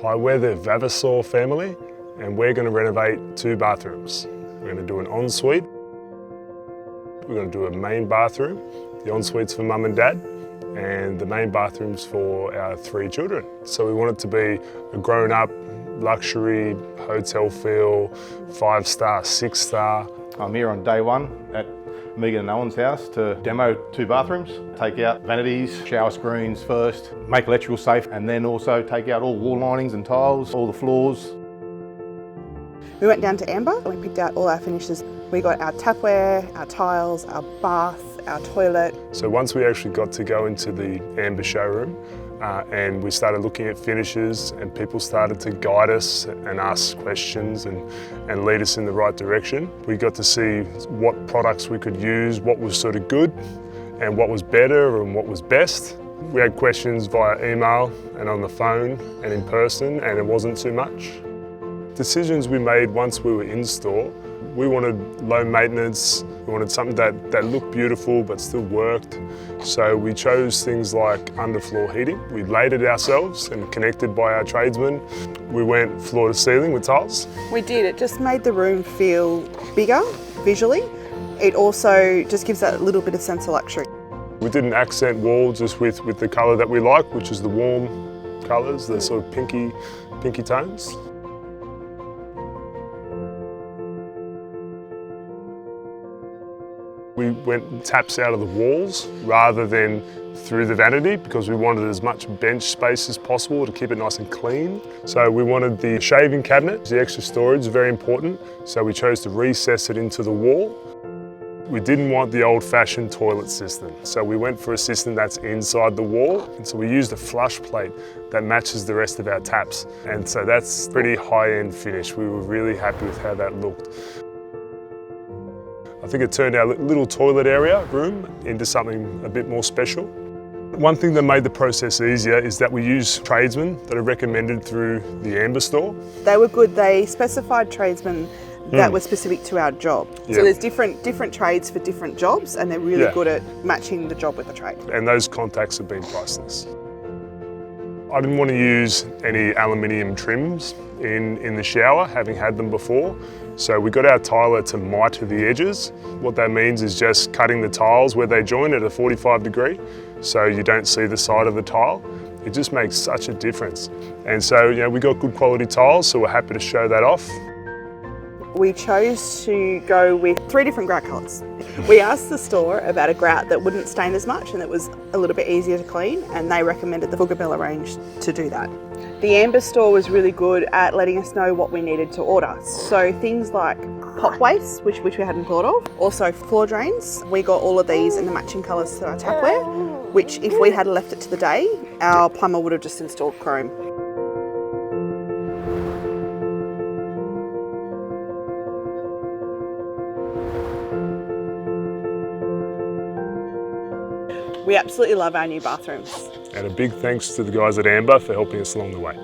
Hi, we're the Vavasor family and we're going to renovate 2 bathrooms. We're going to do an ensuite. We're going to do a main bathroom. The ensuite's for mum and dad and the main bathroom's for our 3 children. So we want it to be a grown-up, luxury, hotel feel, 5-star, 6-star. I'm here on day 1 at Megan and Owen's house to demo 2 bathrooms, take out vanities, shower screens first, make electrical safe, and then also take out all wall linings and tiles, all the floors. We went down to Amber and we picked out all our finishes. We got our tapware, our tiles, our bath, our toilet. So once we actually got to go into the Amber showroom and we started looking at finishes and people started to guide us and ask questions and lead us in the right direction, we got to see what products we could use, what was sort of good and what was better and what was best. We had questions via email and on the phone and in person, and it wasn't too much. Decisions we made once we were in store, we wanted low maintenance, we wanted something that looked beautiful but still worked. So we chose things like underfloor heating. We laid it ourselves and connected by our tradesmen. We went floor to ceiling with tiles. We did, it just made the room feel bigger visually. It also just gives that little bit of sense of luxury. We did an accent wall just with the colour that we like, which is the warm colours, the sort of pinky tones. We went taps out of the walls rather than through the vanity because we wanted as much bench space as possible to keep it nice and clean. So we wanted the shaving cabinet, the extra storage, very important. So we chose to recess it into the wall. We didn't want the old-fashioned toilet system. So we went for a system that's inside the wall. And so we used a flush plate that matches the rest of our taps. And so that's pretty high-end finish. We were really happy with how that looked. I think it turned our little toilet area room into something a bit more special. One thing that made the process easier is that we use tradesmen that are recommended through the Amber store. They were good, they specified tradesmen that were specific to our job. Yeah. So there's different trades for different jobs and they're really good at matching the job with the trade. And those contacts have been priceless. I didn't want to use any aluminium trims in the shower, having had them before. So we got our tiler to mitre the edges. What that means is just cutting the tiles where they join at a 45 degree, so you don't see the side of the tile. It just makes such a difference. And so, we got good quality tiles, so we're happy to show that off. We chose to go with 3 different grout colours. We asked the store about a grout that wouldn't stain as much and that was a little bit easier to clean, and they recommended the Bugabella range to do that. The Amber store was really good at letting us know what we needed to order. So things like pop waste, which we hadn't thought of. Also floor drains. We got all of these in the matching colours to our tapware, which if we had left it to the day, our plumber would have just installed chrome. We absolutely love our new bathrooms. And a big thanks to the guys at Amber for helping us along the way.